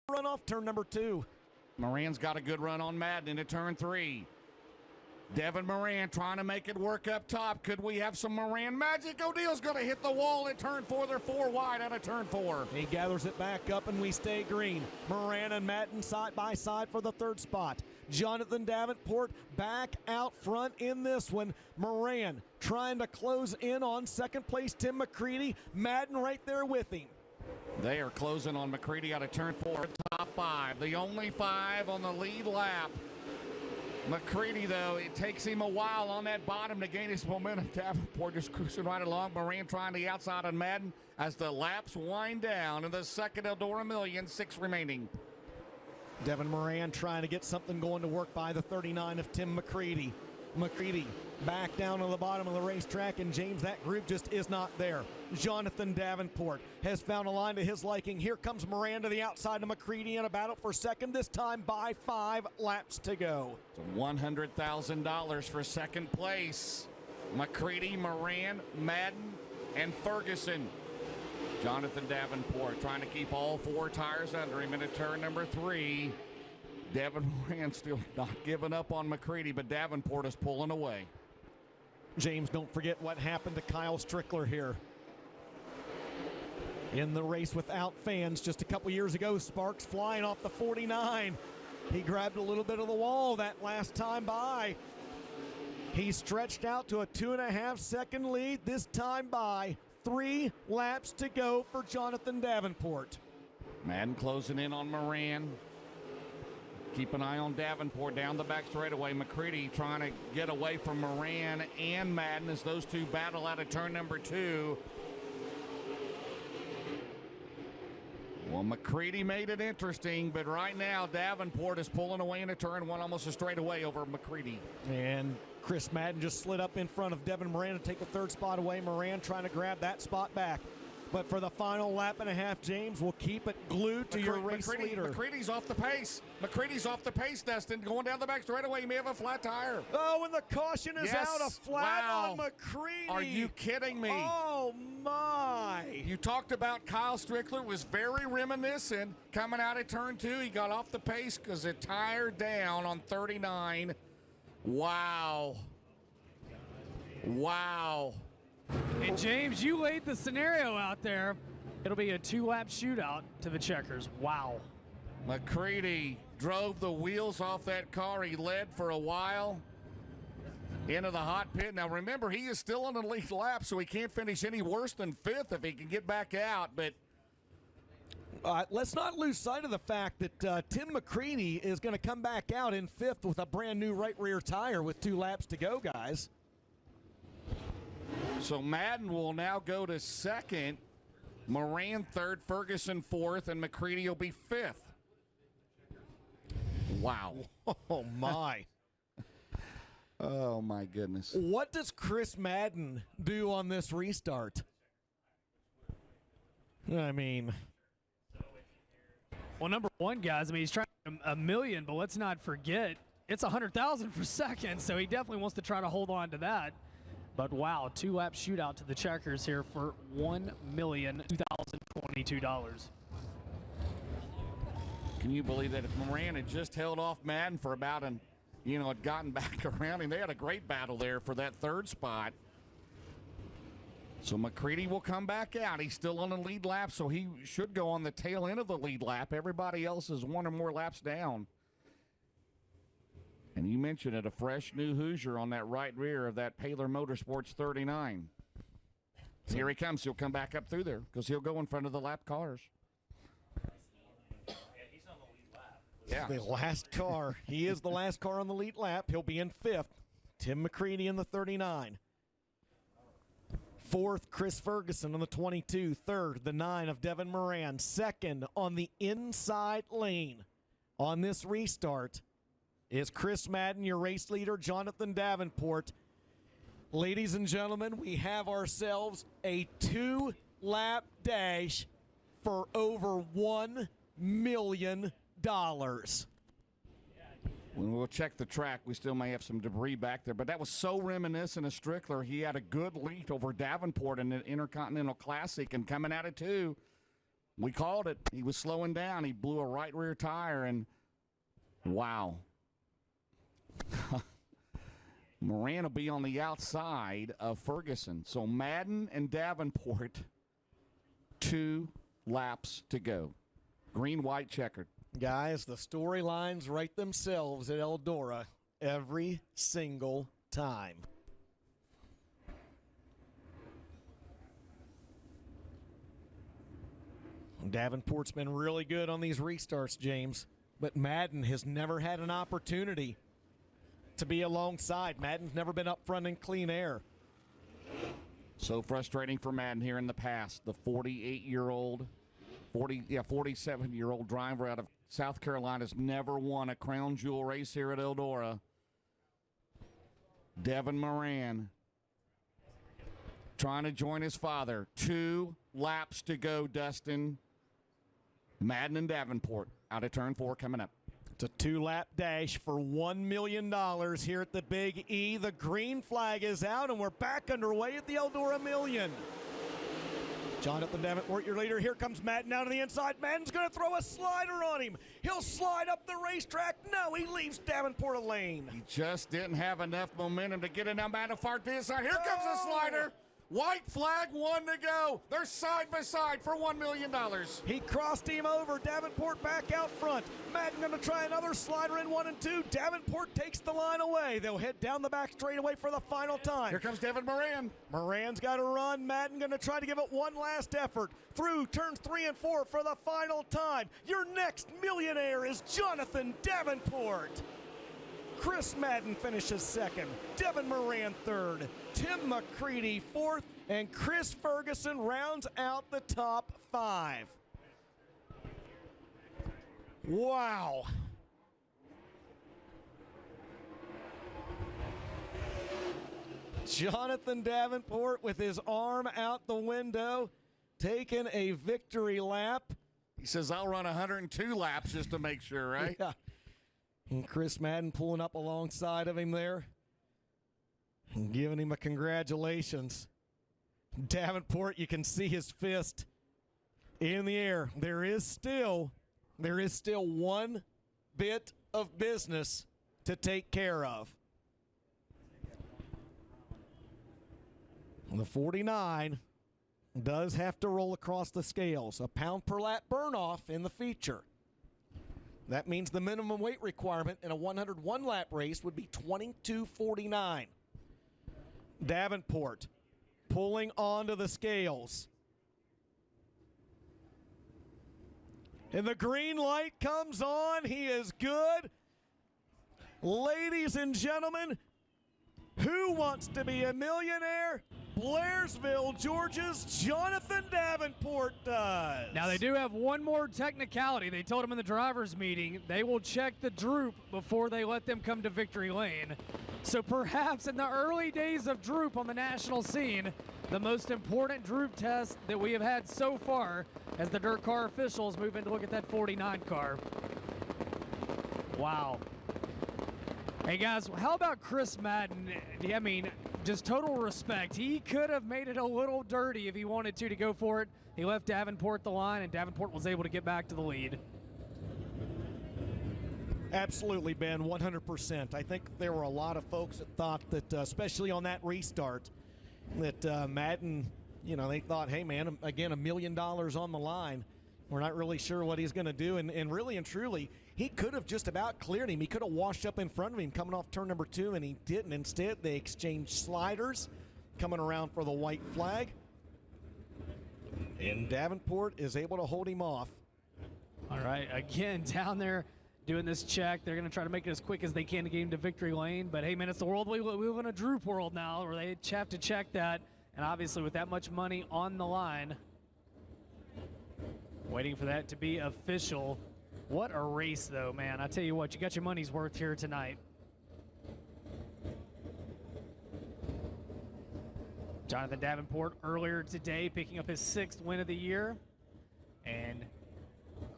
run off turn number 2. Moran's got a good run on Madden into turn 3. Devin Moran trying to make it work up top. Could we have some Moran magic? O'Neill's going to hit the wall at turn 4. They're 4 wide out of turn 4. He gathers it back up and we stay green. Moran and Madden side by side for the 3rd spot. Jonathan Davenport back out front in this one. Moran trying to close in on 2nd place Tim McCready. Madden right there with him. They are closing on McCready out of turn 4. Top 5. The only 5 on the lead lap. McCready, though, it takes him a while on that bottom to gain his momentum. Davenport just cruising right along. Moran trying the outside on Madden as the laps wind down in the 2nd Eldora Million, 6 remaining. Devin Moran trying to get something going to work by the 39 of Tim McCready. McCready back down on the bottom of the racetrack, and James, that group just is not there. Jonathan Davenport has found a line to his liking. Here comes Moran to the outside of McCready in a battle for 2nd, this time by 5 laps to go. It's $100,000 for 2nd place. McCready, Moran, Madden, and Ferguson. Jonathan Davenport trying to keep all 4 tires under him into turn number 3. Devin Moran still not giving up on McCready, but Davenport is pulling away. James, don't forget what happened to Kyle Strickler here. In the race without fans just a couple years ago, sparks flying off the 49. He grabbed a little bit of the wall that last time by. He stretched out to a 2.5 second lead this time by. 3 laps to go for Jonathan Davenport. Madden closing in on Moran. Keep an eye on Davenport down the back straightaway. McCready trying to get away from Moran and Madden as those two battle out of turn number 2. Well, McCready made it interesting, but right now Davenport is pulling away into turn 1, almost a straightaway over McCready. And Chris Madden just slid up in front of Devin Moran to take the 3rd spot away. Moran trying to grab that spot back. But for the final lap and a half, James, will keep it glued to your race leader. McCready's off the pace. McCready's off the pace, Dustin. Going down the back straightaway, he may have a flat tire. Oh, and the caution is out, a flat on McCready. Are you kidding me? Oh, my. You talked about Kyle Strickler was very reminiscent. Coming out of turn 2, he got off the pace because it tired down on 39. Wow. Wow. And James, you laid the scenario out there. It'll be a 2-lap shootout to the checkers. Wow. McCready drove the wheels off that car. He led for a while into the hot pit. Now, remember, he is still on the lead lap, so he can't finish any worse than 5th if he can get back out. But let's not lose sight of the fact that Tim McCready is going to come back out in 5th with a brand new right rear tire with 2 laps to go, guys. So Madden will now go to 2nd, Moran 3rd, Ferguson 4th, and McCready will be 5th. Wow. Oh, my. Oh, my goodness. What does Chris Madden do on this restart? I mean... Well, number 1, guys, I mean, he's trying a million, but let's not forget, it's 100,000 for 2nd, so he definitely wants to try to hold on to that. But wow, 2-lap shootout to the checkers here for $1,002,022. Can you believe that if Moran had just held off Madden for about had gotten back around him, they had a great battle there for that 3rd spot. So McCready will come back out. He's still on the lead lap, so he should go on the tail end of the lead lap. Everybody else is 1 or more laps down. And you mentioned it, a fresh new Hoosier on that right rear of that Paler Motorsports 39. Here he comes. He'll come back up through there because he'll go in front of the lap cars. Yeah, he's on the lead lap. Yeah. The last car. He is the last car on the lead lap. He'll be in 5th. Tim McCready in the 39. 4th, Chris Ferguson on the 22. 3rd, the 9 of Devin Moran. 2nd on the inside lane on this restart is Chris Madden, your race leader, Jonathan Davenport. Ladies and gentlemen, we have ourselves a 2-lap dash for over $1 million. When we'll check the track, we still may have some debris back there, but that was so reminiscent of Strickler. He had a good lead over Davenport in the Intercontinental Classic, and coming out of 2, We called it. He was slowing down. He blew a right rear tire, and wow. Moran will be on the outside of Ferguson. So Madden and Davenport, 2 laps to go. Green, white, checkered. Guys, the storylines write themselves at Eldora every single time. Davenport's been really good on these restarts, James, but Madden has never had an opportunity to be alongside. Madden's never been up front in clean air. So frustrating for Madden here in the past. The 47-year-old driver out of South Carolina has never won a crown jewel race here at Eldora. Devin Moran trying to join his father. 2 laps to go, Dustin. Madden and Davenport out of turn 4 coming up. It's a 2-lap dash for $1 million here at the Big E. The green flag is out, and we're back underway at the Eldora Million. Jonathan Davenport, your leader. Here comes Madden out on the inside. Madden's going to throw a slider on him. He'll slide up the racetrack. No, he leaves Davenport a lane. He just didn't have enough momentum to get it. Now Manafort to his side. Here comes the slider. White flag, 1 to go. They're side by side for $1 million. He crossed him over. Davenport back out front. Madden going to try another slider in 1 and 2. Davenport takes the line away. They'll head down the back straightaway for the final time. Here comes Devin Moran. Moran's got to run. Madden going to try to give it one last effort. Through turns 3 and 4 for the final time. Your next millionaire is Jonathan Davenport. Chris Madden finishes second, Devin Moran third, Tim McCready fourth, and Chris Ferguson rounds out the top 5. Wow. Jonathan Davenport with his arm out the window, taking a victory lap. He says, I'll run 102 laps just to make sure, right? Yeah. And Chris Madden pulling up alongside of him there and giving him a congratulations. Davenport, you can see his fist in the air. There is still one bit of business to take care of. The 49 does have to roll across the scales. A pound per lap burn off in the feature. That means the minimum weight requirement in a 101 lap race would be 22.49. Davenport pulling onto the scales. And the green light comes on. He is good. Ladies and gentlemen, who wants to be a millionaire? Blairsville, Georgia's Jonathan Davenport does. Now, they do have one more technicality. They told him in the driver's meeting they will check the droop before they let them come to victory lane. So perhaps in the early days of droop on the national scene, the most important droop test that we have had so far as the dirt car officials move in to look at that 49 car. Wow. Hey, guys, how about Chris Madden? I mean, just total respect. He could have made it a little dirty if he wanted to go for it. He left Davenport the line, and Davenport was able to get back to the lead. Absolutely, Ben, 100%. I think there were a lot of folks that thought that, especially on that restart, that Madden, they thought, hey, man, again, $1 million on the line. We're not really sure what he's going to do. And really and truly, he could have just about cleared him. He could have washed up in front of him coming off turn number 2, and he didn't. Instead, they exchanged sliders coming around for the white flag. And Davenport is able to hold him off. All right, again, down there doing this check. They're going to try to make it as quick as they can to get him to victory lane. But, hey, man, it's the world we live in, a droop world now where they have to check that. And obviously with that much money on the line, waiting for that to be official. What a race, though, man. I tell you what, you got your money's worth here tonight. Jonathan Davenport earlier today picking up his 6th win of the year and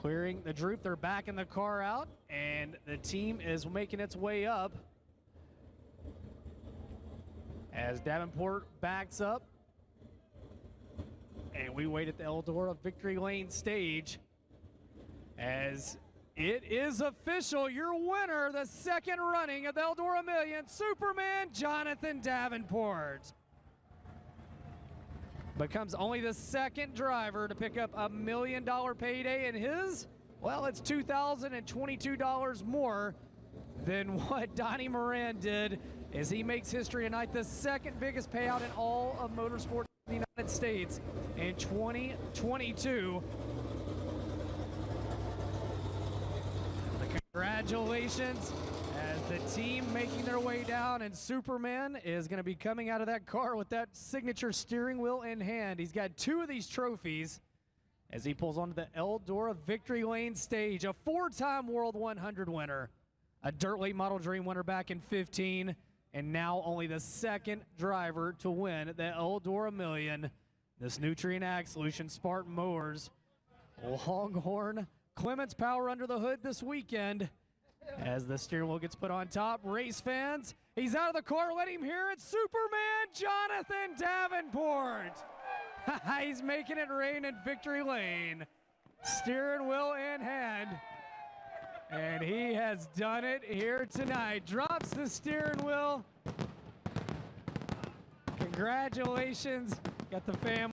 clearing the droop. They're backing the car out, and the team is making its way up as Davenport backs up. And we wait at the Eldora Victory Lane stage as it is official. Your winner, the second running of the Eldora Million, Superman Jonathan Davenport. Becomes only the second driver to pick up $1 million payday, and his, well, it's $2,022 more than what Donnie Moran did as he makes history tonight, the second biggest payout in all of motorsport in the United States in 2022. Congratulations as the team making their way down, and Superman is going to be coming out of that car with that signature steering wheel in hand. He's got 2 of these trophies as he pulls onto the Eldora Victory Lane stage, a 4-time World 100 winner, a Dirt Late Model Dream winner back in 15, and now only the second driver to win the Eldora Million. This Nutrien Ag Solution Spartan Mowers Longhorn Clements power under the hood this weekend as the steering wheel gets put on top. Race fans, he's out of the car. Let him hear it. Superman Jonathan Davenport. He's making it rain in Victory Lane. Steering wheel in hand. And he has done it here tonight. Drops the steering wheel. Congratulations. Got the family.